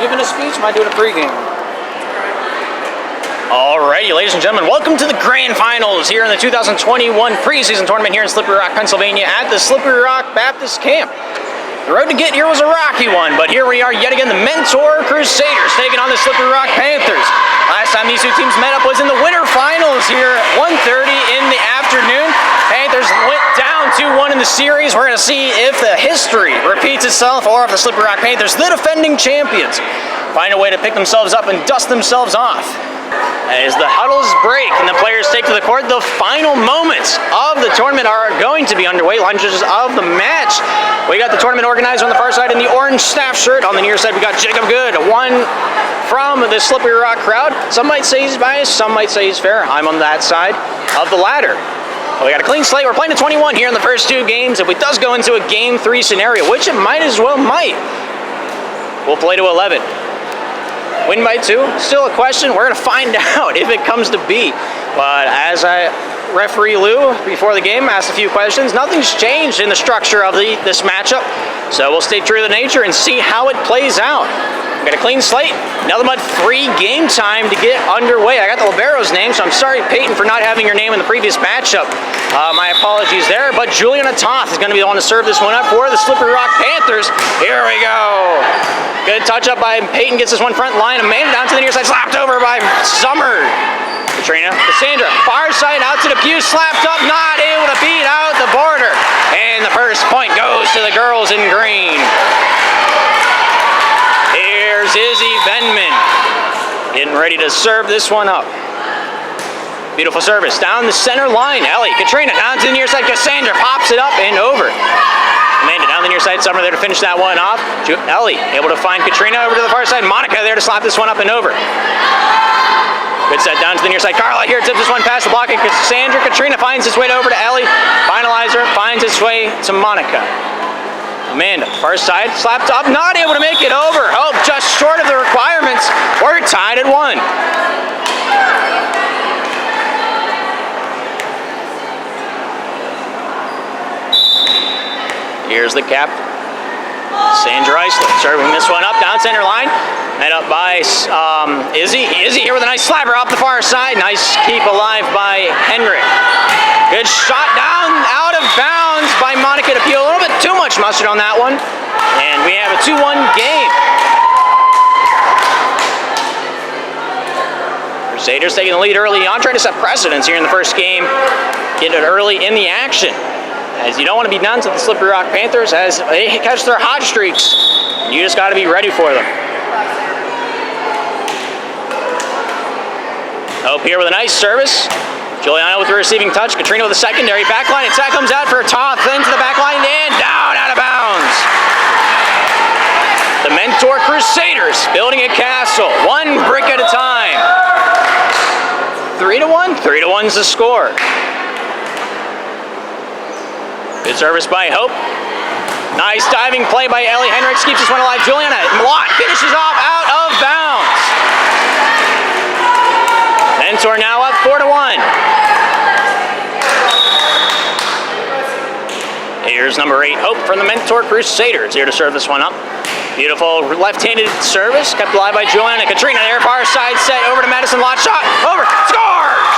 giving a speech? Am I doing a pregame? Alrighty, ladies and gentlemen, welcome to the GrandFinals here in the 2021 preseason tournament here in Slippery Rock, Pennsylvania at the Slippery Rock Baptist Camp. The road to get here was a rocky one, but here we are yet again, the Mentor Crusaders taking on the Slippery Rock Panthers. Last time these two teams met up was in the winter finals here at 1:30 in the afternoon. Panthers went down 2-1 in the series. We're going to see if the history repeats itself or if the Slippery Rock Panthers, the defending champions, find a way to pick themselves up and dust themselves off. As the huddles break and the players take to the court, the final moments of the tournament are going to be underway. Lunges of the match. We got the tournament organizer on the far side in the orange staff shirt. On the near side, we got Jacob Good, one from the Slippery Rock crowd. Some might say he's biased, some might say he's fair. I'm on that side of the ladder. We got a clean slate. We're playing to 21 here in the first two games. If it does go into a game 3 scenario, which it might as well might, we'll play to 11. Win by 2, still a question. We're going to find out if it comes to be. But as referee Lou, before the game, asked a few questions, nothing's changed in the structure of this matchup. So we'll stay true to the nature and see how it plays out. We got a clean slate, nothing but free game time to get underway. I got the libero's name, so I'm sorry, Peyton, for not having your name in the previous matchup. My apologies there, but Juliana Toth is going to be the one to serve this one up for the Slippery Rock Panthers. Here we go. Good touch up by Peyton, gets this one front line. Amanda down to the near side, slapped over by Summer. Cassandra, far side out to the pew, slapped up, not able to beat out the border. And the first point goes to the girls in green. Here's Izzy Venman getting ready to serve this one up. Beautiful service down the center line. Ellie, Katrina down to the near side. Cassandra pops it up and over. Amanda down the near side. Summer there to finish that one off. Ellie able to find Katrina over to the far side. Monica there to slap this one up and over. Good set down to the near side. Carla here tips this one past the block, and Cassandra. Katrina finds its way over to Ellie. Finalizer finds its way to Monica. Amanda, far side, slapped up, not able to make it over. Hope just short of the requirements. We're tied at 1. Here's the cap. Sandra Eisler serving this one up down center line. Head up by Izzy. Izzy here with a nice slapper off the far side. Nice keep alive by Henrik. Good shot down out of bounds by Monica to peel. A little bit too much mustard on that one. And we have a 2-1 game. Crusaders taking the lead early on, trying to set precedence here in the first game. Get it early in the action, as you don't want to be down to the Slippery Rock Panthers as they catch their hot streaks. You just got to be ready for them. Hope here with a nice service. Juliana with the receiving touch. Katrina with a secondary. Backline attack comes out for a Toth. Into the backline and down out of bounds. The Mentor Crusaders building a castle. 1 brick at a time. 3-1? 3-1's the score. Good service by Hope. Nice diving play by Ellie Hendricks. Keeps this one alive. Juliana Mlott finishes off out of bounds. Mentor now up 4-1. Here's number 8, Hope from the Mentor Crusaders here to serve this one up. Beautiful left-handed service kept alive by Juliana. Katrina there, far side set over to Madison Lott. Shot over, scores!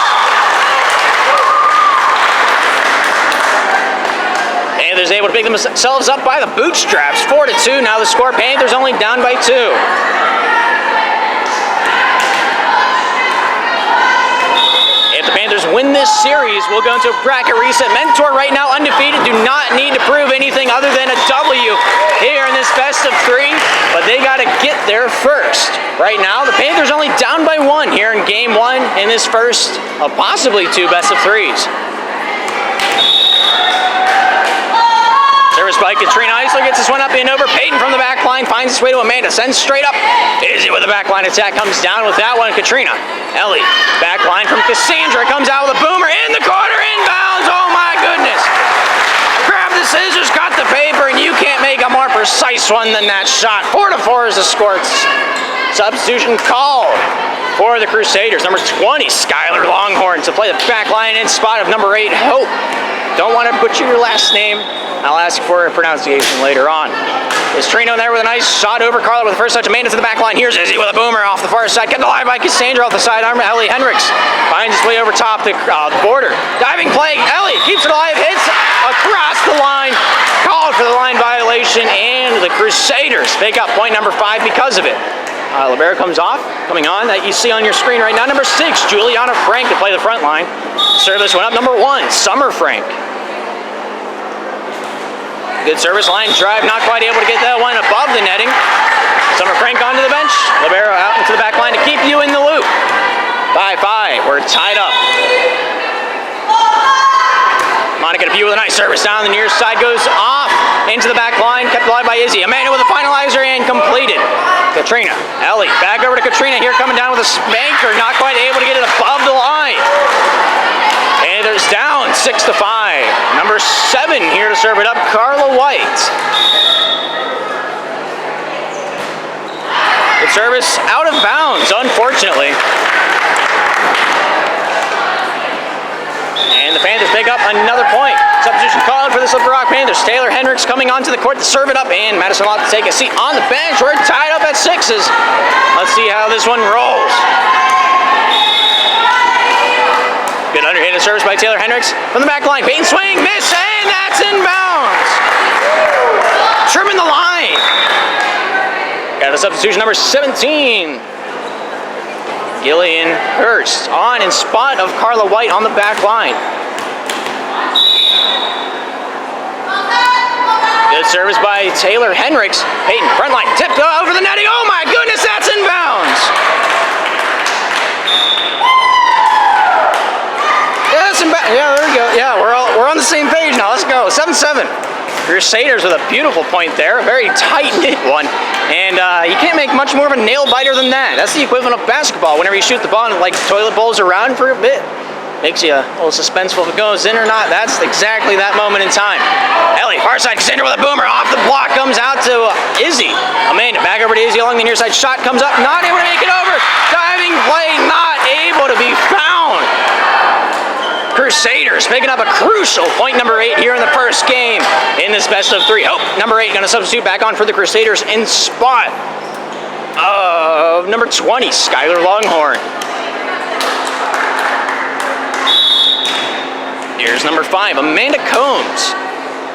Panthers able to pick themselves up by the bootstraps, 4-2. Now the score, Panthers only down by 2. If the Panthers win this series, we'll go into a bracket reset. Mentor right now undefeated, do not need to prove anything other than a W here in this best of 3, but they got to get there first. Right now, the Panthers only down by 1 here in game 1 in this first of possibly 2 best of 3s. Service by Katrina Eisler gets this one up and over. Peyton from the back line finds his way to Amanda. Sends straight up. Izzy with the back line attack comes down with that one. Katrina. Ellie. Back line from Cassandra. Comes out with a boomer in the corner. Inbounds. Oh my goodness. Grab the scissors, cut the paper, and you can't make a more precise one than that shot. 4-4 is the score. Substitution called for the Crusaders. Number 20, Skylar Longhorn to play the back line in spot of number 8, Hope. don't want to butcher your last name. I'll ask for a pronunciation later on. Is Trino there with a nice shot over Carla with the first touch. Amanda to the back line. Here's Izzy with a boomer off the far side. Kept alive by Cassandra off the sidearm. Ellie Hendricks finds his way over top the border. Diving play. Ellie keeps it alive. Hits across the line. Called for the line violation. And the Crusaders pick up point number 5 because of it. Libero comes off. Coming on that you see on your screen right now. Number 6, Juliana Frank to play the front line. Service went up. Number 1, Summer Frank. Good service line drive, not quite able to get that one above the netting. Summer Frank onto the bench. Libero out into the back line to keep you in the loop. 5-5, we're tied up. Monica DePue with a nice service down the near side, goes off into the back line, kept alive by Izzy. Amanda with a finalizer and completed. Katrina, Ellie, back over to Katrina here, coming down with a spanker, not quite able to get it above the line. Panthers down 6-5. Number 7 here to serve it up, Carla White. Good service out of bounds, unfortunately. And the Panthers pick up another point. Substitution called for the Slippery Rock Panthers. Taylor Hendricks coming onto the court to serve it up, and Madison Lott to take a seat on the bench. We're tied up at 6s. Let's see how this one rolls. Good underhanded service by Taylor Hendricks from the back line. Peyton swing, miss, and that's in bounds. Trimming the line. Got a substitution number 17. Gillian Hurst on in spot of Carla White on the back line. Good service by Taylor Hendricks. Peyton, front line, tipped over the netting. Oh my goodness, that's in bounds. Yeah, there we go. Yeah, we're on the same page now. Let's go. 7-7. Crusaders with a beautiful point there. A very tight-knit one. And you can't make much more of a nail-biter than that. That's the equivalent of basketball. Whenever you shoot the ball and like toilet bowls around for a bit, makes you a little suspenseful if it goes in or not. That's exactly that moment in time. Ellie, far side, Cassandra with a boomer. Off the block, comes out to Izzy. Amanda, back over to Izzy along the near side. Shot comes up, not able to make it over. Diving play, not able to be found. Crusaders picking up a crucial point number 8 here in the first game in this best of 3. Oh, number 8 going to substitute back on for the Crusaders in spot of number 20, Skylar Longhorn. Here's number 5, Amanda Combs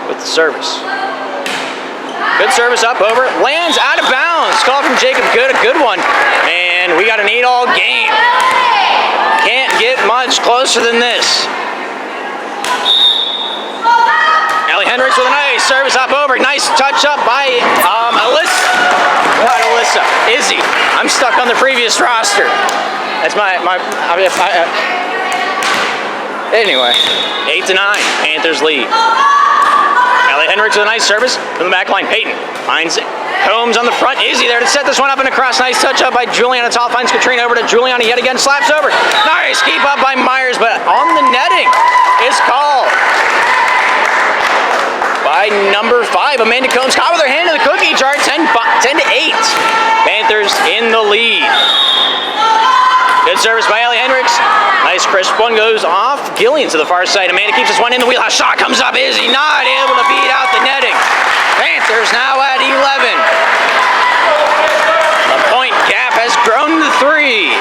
with the service. Good service up over, lands out of bounds. Call from Jacob Good, a good one. And we got an 8-all game. Can't get much closer than this. Ellie Hendricks with a nice service up over. Nice touch up by Izzy. I'm stuck on the previous roster. That's anyway, 8-9, Panthers lead. Ellie Hendricks with a nice service from the back line. Peyton finds it. Combs on the front. Izzy there to set this one up and across. Nice touch up by Juliana Tall. Finds Katrina over to Juliana yet again. Slaps over. Nice keep up by Myers, but on the netting is called by number 5, Amanda Combs. Caught with her hand in the cookie jar. 10-8. Panthers in the lead. Good service by Ellie Hendricks. Nice crisp one goes off. Gillian to the far side. Amanda keeps this one in the wheelhouse. Shot comes up. Izzy not able to beat out the netting. Panthers now at 11. The point gap has grown to 3.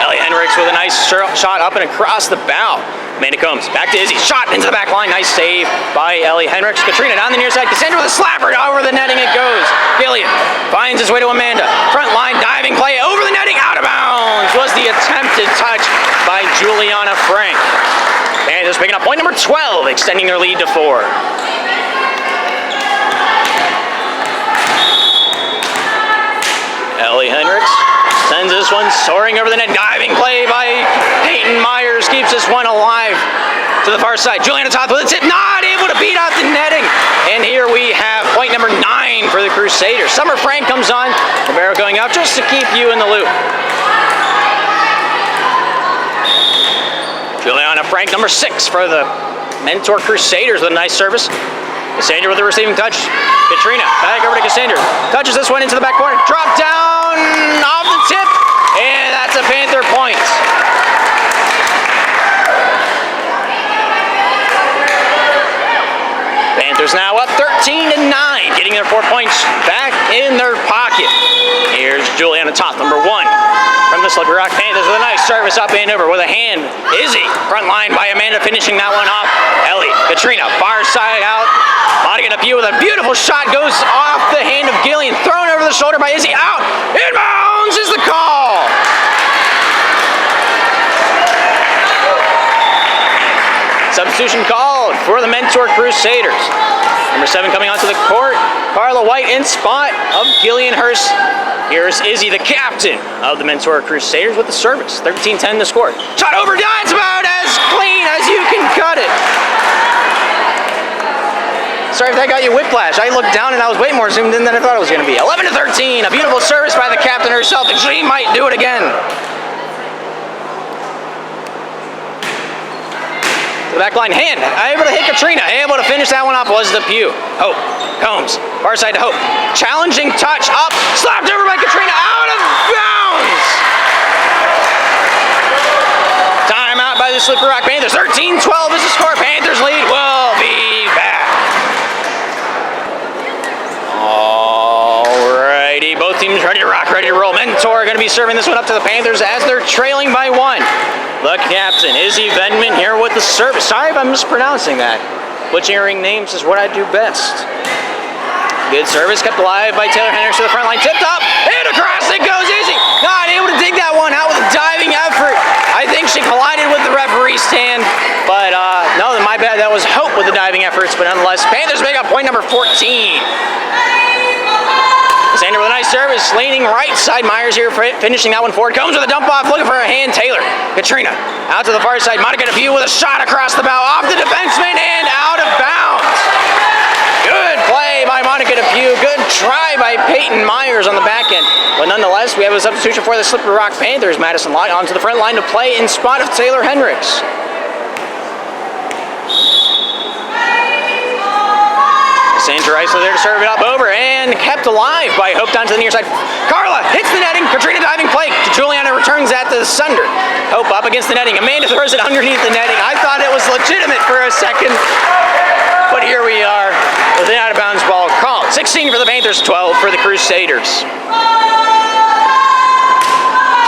Ellie Hendricks with a nice shot up and across the bow. Amanda Combs back to Izzy. Shot into the back line. Nice save by Ellie Hendricks. Katrina down the near side. Cassandra with a slapper over the netting. It goes. Gillian finds his way to Amanda. Front line diving play over the netting. Out of bounds was the attempted touch by Juliana Frank. And just picking up point number 12, extending their lead to 4. Ellie Hendricks sends this one soaring over the net. Diving play by Peyton Myers keeps this one alive to the far side. Juliana Toth with a tip, not able to beat out the netting. And here we have point number 9 for the Crusaders. Summer Frank comes on. Libero going out just to keep you in the loop. Juliana Frank, number 6 for the Mentor Crusaders with a nice service. Cassandra with the receiving touch. Katrina, back over to Cassandra. Touches this one into the back corner. Drop down off the tip. And that's a Panther point. Panthers now up 13-9, getting their 4 points back in their pocket. Here's Julie on the top, number 1 from the Slippery Rock Panthers with a nice service up and over with a hand. Izzy, front line by Amanda, finishing that one off. Ellie, Katrina, far side out. Monica Depew with a beautiful shot, goes off the hand of Gillian, thrown over the shoulder by Izzy, out. Inbounds is the call. Substitution called for the Mentor Crusaders. Number 7 coming onto the court, Carla White in spot of Gillian Hurst. Here's Izzy, the captain of the Mentor Crusaders, with the service. 13-10 the score. Shot over, that's about as clean as you can cut it. Sorry if that got you whiplash. I looked down and I was way more zoomed in than I thought it was going to be. 11-13, a beautiful service by the captain herself, and she might do it again. The back line, hand, able to hit Katrina, able to finish that one off was Depew. Hope, Combs, far side to Hope. Challenging touch, up, slapped over by Katrina, out of bounds! Timeout by the Slippery Rock Panthers. 13-12 is the score. Panthers lead, will be back. Alrighty, both teams ready to rock, ready to roll. Mentor going to be serving this one up to the Panthers as they're trailing by 1. The captain, Izzy Venman, here with the service. Sorry if I'm mispronouncing that. Butchering names is what I do best. Good service, kept alive by Taylor Hendricks to the front line. Tipped up, and across it goes Izzy. Not able to dig that one out with a diving effort. I think she collided with the referee's stand. But no, my bad. That was Hope with the diving efforts. But nonetheless, Panthers make up point number 14. Sander with a nice service, leaning right side. Myers here finishing that one forward. Comes with a dump off, looking for a hand. Taylor, Katrina, out to the far side. Monica Depew with a shot across the bow, off the defenseman and out of bounds. Good play by Monica Depew. Good try by Peyton Myers on the back end. But nonetheless, we have a substitution for the Slippery Rock Panthers. Madison Lott onto the front line to play in spot of Taylor Hendricks. Sandra Eisler there to serve it up over and kept alive by Hope down to the near side. Carla hits the netting. Katrina diving play. Juliana returns that to the Sunder. Hope up against the netting. Amanda throws it underneath the netting. I thought it was legitimate for a second, but here we are with an out of bounds ball called. 16 for the Panthers, 12 for the Crusaders.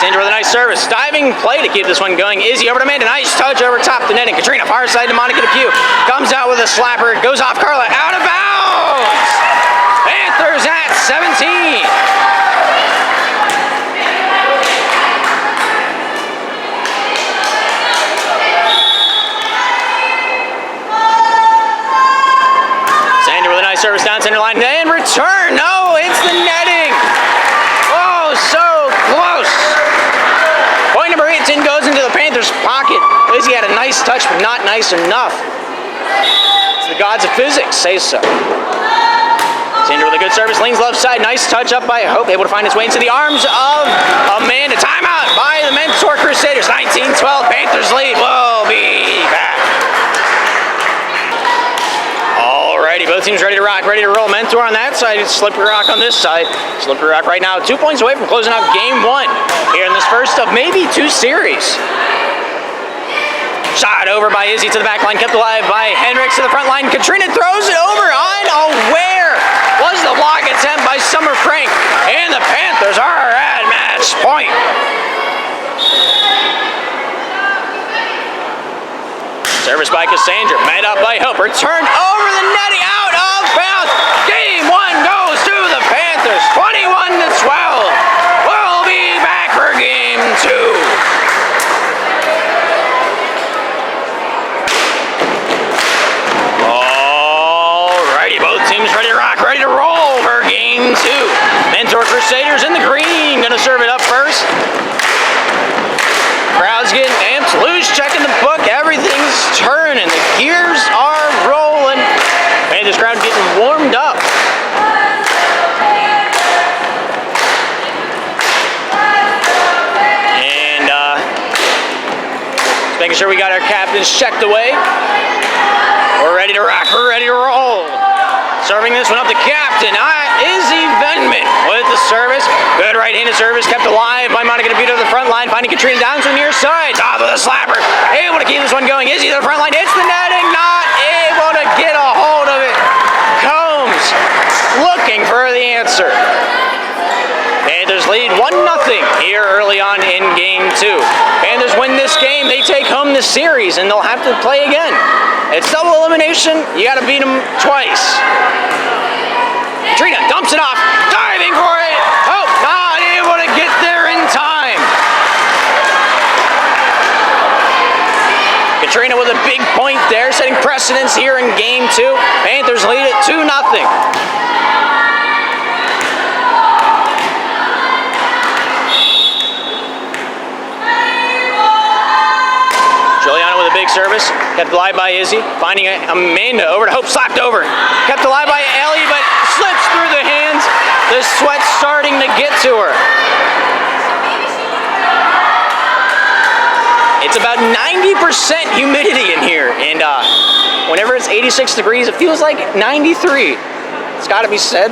Sandra with a nice service. Diving play to keep this one going. Izzy over to Amanda. Nice touch over top the netting. Katrina far side to Monica Depew. Comes out with a slapper. Goes off Carla. Out of bounds. Panthers at 17. Sandra with a nice service down center line. And return. No, it's the netting. Oh, so close. Point number 18 goes into the Panthers' pocket. Izzy had a nice touch, but not nice enough. It's the gods of physics say so. Sandra with a good service, leans left side. Nice touch up by Hope, able to find its way into the arms of Amanda. Timeout by the Mentor Crusaders. 19-12, Panthers lead. We'll be back. Alrighty, both teams ready to rock, ready to roll. Mentor on that side, Slippery Rock on this side. Slippery Rock right now 2 points away from closing out game 1 here in this first of maybe 2 series. Shot over by Izzy to the back line, kept alive by Hendricks to the front line. Katrina throws it over, unaware. Was the block attempt by Summer Frank, and the Panthers are at match point. Service by Cassandra, met up by Hope, returned over the netting, out of bounds. Game 1 goes to the Panthers, 21-12. We'll be back for game 2. Ready to rock, ready to roll for game 2. Mentor Crusaders in the green, gonna serve it up first. Crowd's getting amped, loose, checking the book, everything's turning, the gears are rolling. And this crowd getting warmed up. And just making sure we got our captains checked away. We're ready to rock, we're ready to roll. Serving this one up, the captain, Izzy Venman with the service. Good right-handed service, kept alive by Monica Depew to the front line, finding Katrina down to the near side. Top of the slapper, able to keep this one going. Izzy to the front line, hits the netting, not able to get a hold of it. answer. Panthers lead 1-0 here early on in game 2. Panthers win this game, they take home the series, and they'll have to play again. It's double elimination, you gotta beat them twice. Katrina dumps it off, diving for it. Oh, not able to get there in time. Katrina with a big point there, setting precedence here in game 2. Panthers lead it 2-0. Juliana with a big service, kept alive by Izzy, finding Amanda over to Hope, slapped over. Kept alive by Ellie, but slips through the hands. The sweat's starting to get to her. It's about 90% humidity in here, and whenever it's 86 degrees, it feels like 93. It's got to be said,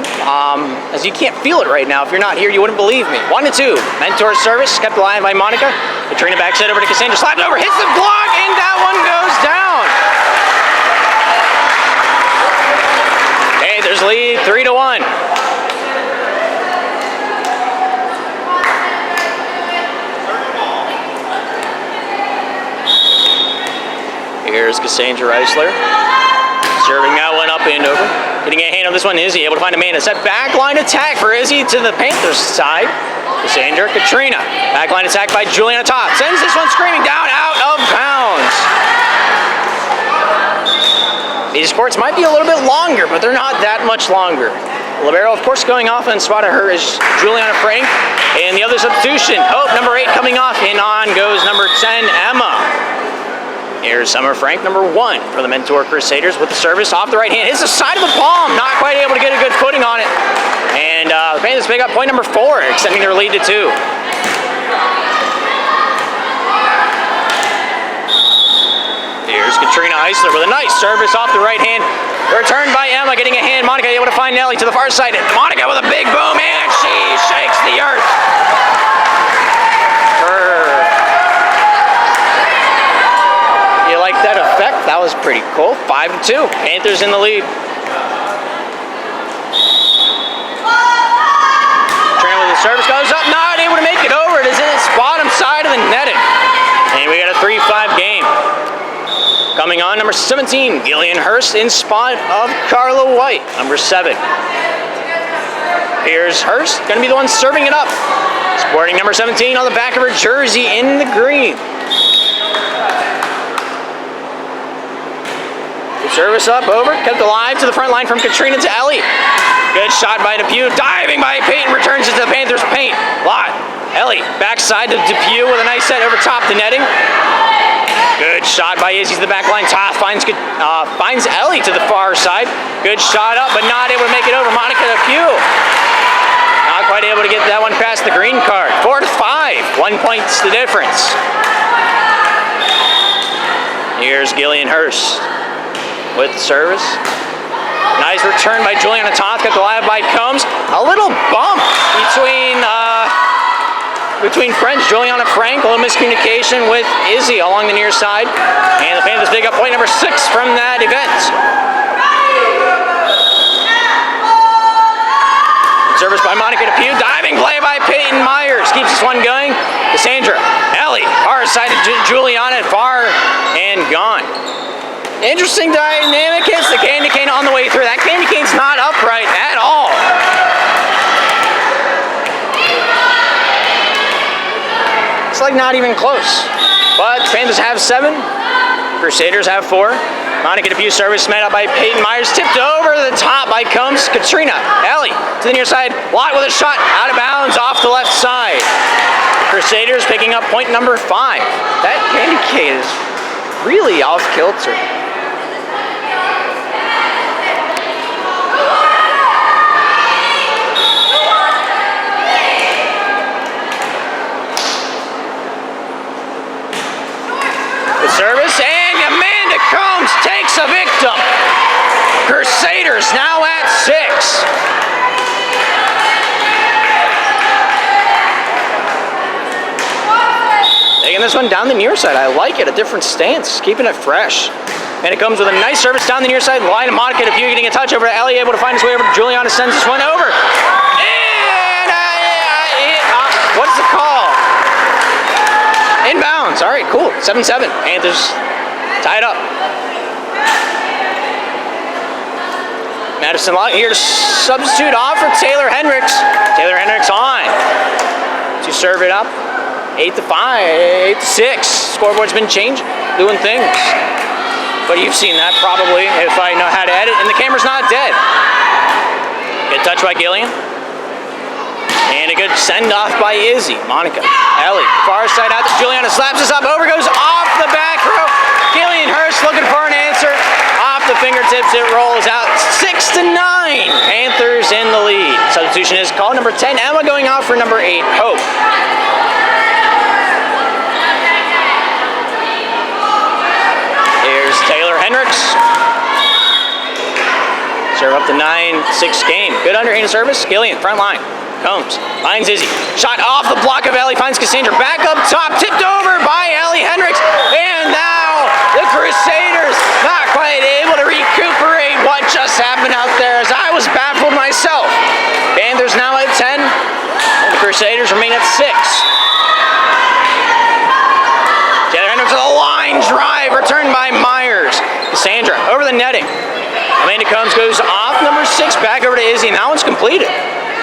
as you can't feel it right now. If you're not here, you wouldn't believe me. 1-2. Mentor service, kept alive by Monica. Katrina backs it over to Cassandra, slapped over, hits the block, and that one goes down. Panthers lead 3-1. Here's Cassandra Reisler. Serving that one up and over. Getting a hand on this one, Izzy able to find Amanda. Set backline attack for Izzy to the Panthers side. Cassandra, Katrina. Backline attack by Juliana Top. Sends this one screaming down, out of bounds. These sports might be a little bit longer, but they're not that much longer. Libero, of course, going off in spot of her is Juliana Frank. And the other substitution, Hope, number 8, coming off. And on goes number 10, Emma. Here's Summer Frank, number 1 for the Mentor Crusaders with the service off the right hand. Hits the side of the palm, not quite able to get a good footing on it. And the Panthers pick up point number 4, extending their lead to 2. Here's Katrina Eisler with a nice service off the right hand. Returned by Emma, getting a hand. Monica able to find Nelly to the far side. Monica with a big boom, and she shakes the earth. You like that effect? That was pretty cool. 5-2. Panthers in the lead. Katrina with the service goes up, not able to make it over. It is in its bottom side of the netting. And we got a 3-5 game. Coming on, number 17, Gillian Hurst in spot of Carla White, number 7. Here's Hurst, going to be the one serving it up. Sporting number 17 on the back of her jersey in the green. Service up, over, kept alive to the front line from Katrina to Ellie. Good shot by Depew, diving by Peyton, returns it to the Panthers' paint. Lot, Ellie, backside to Depew with a nice set over top the netting. Good shot by Izzy to the back line. Toth finds Ellie to the far side. Good shot up, but not able to make it over. Monica Depew. Not quite able to get that one past the green card. 4-5, 1 point's the difference. Here's Gillian Hurst with the service. Nice return by Juliana Toth, got the live by Combs. A little bump between friends. Juliana Frank, a little miscommunication with Izzy along the near side. And the Panthers pick up point number 6 from that event. Service by Monica Depew, diving play by Peyton Myers. Keeps this one going. Cassandra, Ellie, far side to Juliana, far and gone. Interesting dynamic, hits the candy cane on the way through. That candy cane's not upright at all. It's like not even close. But Panthers have 7, Crusaders have 4. Monica Depew service met up by Peyton Myers, tipped over the top by Combs. Katrina, Ellie to the near side, Watt with a shot out of bounds off the left side. Crusaders picking up point number 5. That candy cane is really off kilter. Service, and Amanda Combs takes a victim. Crusaders now at 6. Taking this one down the near side. I like it, a different stance, keeping it fresh. And it comes with a nice service down the near side. Line of Monica Depew getting a touch over to Ellie, able to find his way over to Juliana, sends this one over. points. All right, cool. 7-7. Panthers tied up. Madison Locke here to substitute off for Taylor Hendricks. Taylor Hendricks on to serve it up. 8-5, 8-6. Scoreboard's been changing, doing things. But you've seen that probably if I know how to edit. And the camera's not dead. Good touch by Gillian. And a good send-off by Izzy. Monica, Ellie, far side out to Juliana, slaps this up, over, goes off the back row. Gillian Hurst looking for an answer. Off the fingertips, it rolls out 6-9. Panthers in the lead. Substitution is called. Number 10, Emma, going off for number 8, Hope. Here's Taylor Hendricks. Serve up the 9-6 game. Good underhand service. Gillian, front line. Combs, finds Izzy. Shot off the block of Ellie, finds Cassandra. Back up top, tipped over by Ellie Hendricks. And now the Crusaders not quite able to recuperate what just happened out there, as I was baffled myself. Panthers now at 10. And the Crusaders remain at 6. Taylor Hendricks with a line drive, returned by Myers. Cassandra over the netting. Amanda Combs goes off number 6, back over to Izzy, and that one's completed.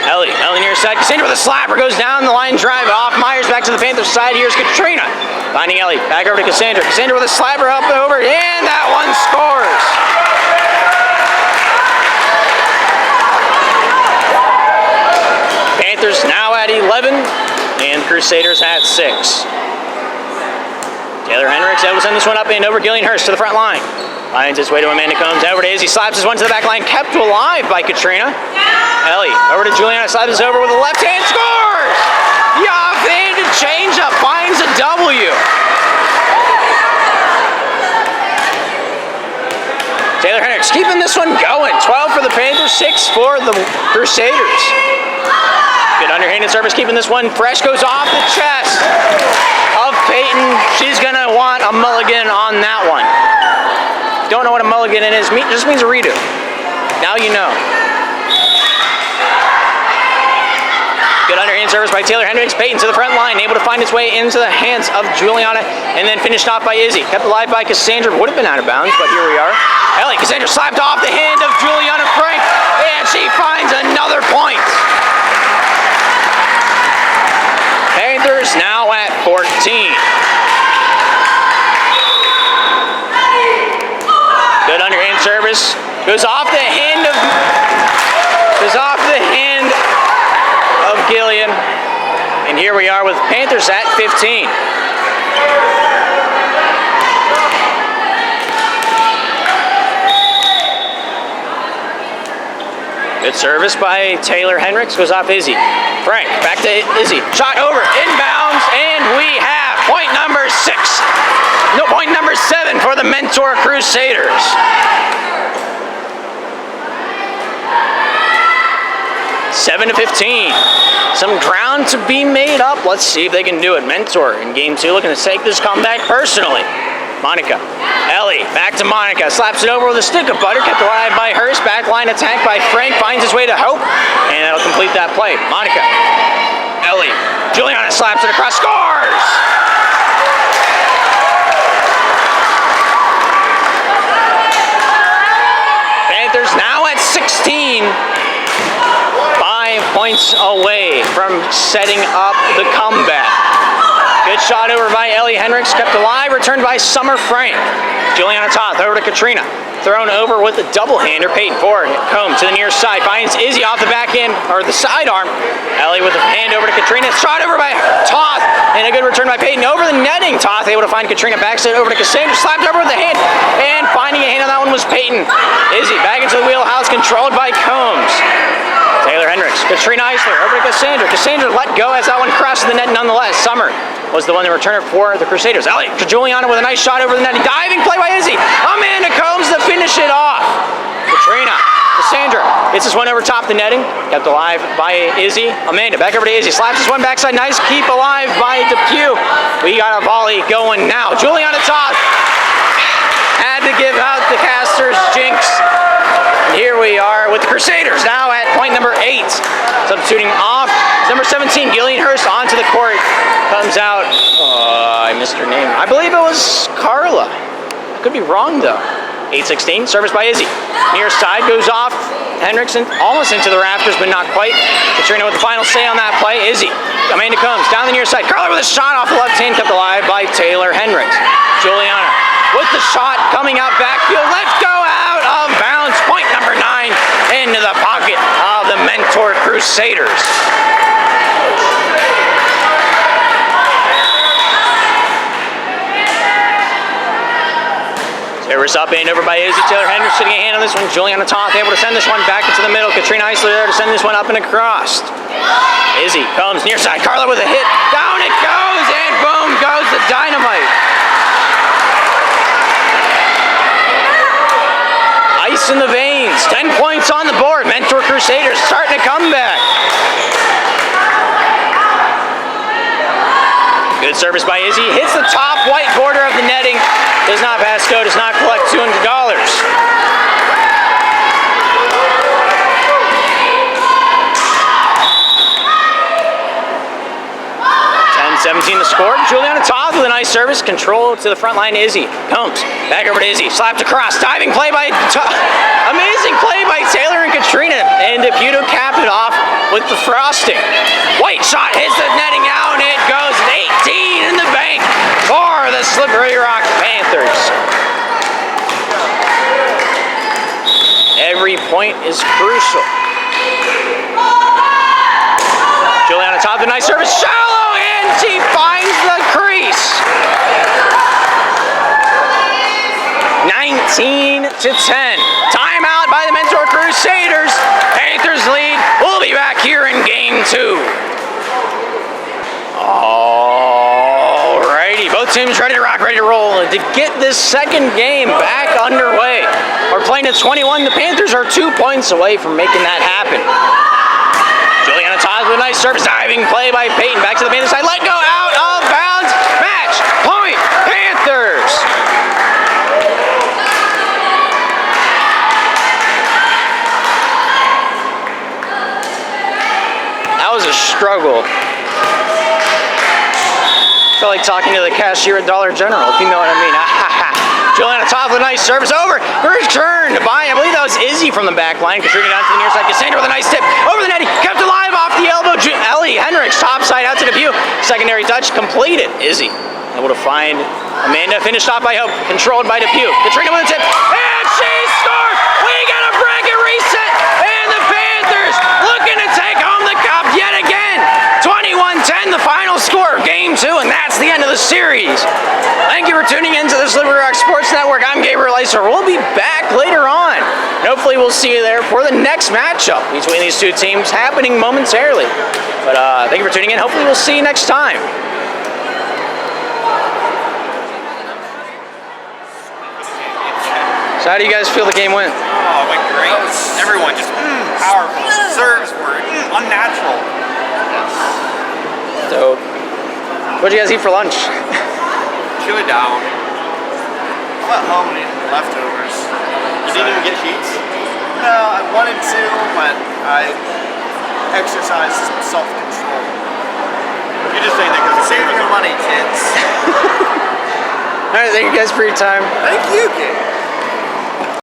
Ellie near side. Cassandra with a slapper, goes down the line drive off Myers, back to the Panthers side. Here's Katrina finding Ellie, back over to Cassandra. Cassandra with a slapper up and over, and that one scores. Panthers now at 11, and Crusaders at 6. Taylor Hendricks able to send this one up and over Gillian Hurst to the front line. Finds his way to Amanda Combs, over to Izzy, slaps this one to the back line, kept alive by Katrina. Ellie over to Juliana, slaps this over with a left hand, scores! The off-handed changeup finds a W. Taylor Hendricks keeping this one going. 12 for the Panthers, 6 for the Crusaders. Good underhanded service, keeping this one fresh, goes off the chest of Peyton. She's gonna want a mulligan on that one. Don't know what a mulligan is, just means a redo. Now you know. Good underhand service by Taylor Hendricks. Peyton to the front line, able to find its way into the hands of Juliana, and then finished off by Izzy. Kept alive by Cassandra, would have been out of bounds, but here we are. Ellie, Cassandra slapped off the hand of Juliana Frank, and she finds another point. Panthers now at 14. Good underhand service, goes off the hand of Gillian, and here we are with Panthers at 15. Good service by Taylor Hendricks, goes off Izzy. Frank, back to Izzy, shot over, inbounds, and we have point number 6. No, point number 7 for the Mentor Crusaders. Seven to 15. Some ground to be made up. Let's see if they can do it. Mentor in game 2 looking to take this comeback personally. Monica. Ellie, back to Monica. Slaps it over with a stick of butter. Kept alive by Hurst. Back line attack by Frank. Finds his way to Hope. And that'll complete that play. Monica. Ellie. Juliana slaps it across. Scores! Panthers now at 16. 5 points away from setting up the comeback. Good shot over by Ellie Hendricks, kept alive, returned by Summer Frank. Juliana Toth over to Katrina. Thrown over with a double-hander. Peyton forward. Combs to the near side. Finds Izzy off the back end, or the sidearm. Ellie with a hand over to Katrina. Shot over by Toth. And a good return by Peyton over the netting. Toth able to find Katrina. Backside over to Cassandra. Slapped over with the hand. And finding a hand on that one was Peyton. Izzy back into the wheelhouse, controlled by Combs. Taylor Hendricks. Katrina Eisler over to Cassandra. Cassandra let go as that one crosses the net nonetheless. Summer was the one that returned it for the Crusaders. Ellie to Juliana with a nice shot over the net. Diving play by Izzy. Amanda Combs to finish it off. Katrina, Cassandra gets this one over top the netting. Kept alive by Izzy. Amanda back over to Izzy. Slaps this one backside. Nice keep alive by Depew. We got a volley going now. Juliana Toth had to give out the casters jinx. And here we are with the Crusaders now at point number 8. Substituting off number 17, Gillian Hurst onto the court. Comes out. I missed her name. I believe it was Carla. I could be wrong though. 8-16, service by Izzy. Near side goes off. Henriksen almost into the rafters, but not quite. Katrina with the final say on that play. Izzy. Amanda comes down the near side. Carla with a shot off the left hand, kept alive by Taylor Hendricks. Juliana with the shot coming out backfield. Let's go out of bounds. Point number 9 into the pocket of the Mentor Crusaders. Service up and over by Izzy. Taylor Hendricks getting a hand on this one. Juliana Toth able to send this one back into the middle. Katrina Eisler there to send this one up and across. Izzy comes near side. Carla with a hit. Down it goes, and boom goes the dynamite. Ice in the veins. 10 points on the board. Mentor Crusaders starting a comeback. Good service by Izzy. Hits the top white border of the netting. Does not pass go. Does not collect $200. 10-17 the score. Juliana Toth with a nice service. Control to the front line. Izzy comes back over to Izzy. Slapped across. Diving play by amazing play by Taylor and Katrina. And Deputo capped it off with the frosting. White shot hits the netting out, and it goes 18 in the bank for the Slippery Rock Panthers. Every point is crucial. Juliana Toth, a nice service. Shallow, and she finds the crease. 19-10. Timeout by the Mentor Crusaders. Panthers lead. We'll be back here in game 2. Alrighty, both teams ready to rock, ready to roll. To get this second game back underway. We're playing at 21. The Panthers are 2 points away from making that happen. Juliana Toth with a nice service. Diving play by Peyton. Back to the Panthers side. Let go out of bounds. Match point Panthers. That was a struggle. I feel like talking to the cashier at Dollar General, if you know what I mean. Juliana Toth with a nice service over. Return by, I believe that was Izzy from the back line. Katrina down to the near side. Cassandra with a nice tip over the netting. Kept alive off the elbow. Ellie Hendricks top side out to the view. Secondary touch completed. Izzy able to find Amanda. Finished off by Hope. Controlled by Depew. Katrina with a tip. And she scored! We got a bracket reset. And the Panthers looking to take home the cup yet again. 21-10 the final score of game 2, and that's the end of the series. Thank you for tuning in to the Slippery Rock Sports Network. I'm Gabriel Iser. We'll be back later on. Hopefully we'll see you there for the next matchup between these two teams happening momentarily. But thank you for tuning in. Hopefully we'll see you next time. So how do you guys feel the game went? Oh, it went great. Everyone just powerful. Serves were unnatural. Dope. What'd you guys eat for lunch? Chili down. I'm at home and eating leftovers. You didn't even get sheets? No, I wanted to, but I exercised some self-control. You're just saying that because save your money, kids. All right, thank you guys for your time. Thank you, kids.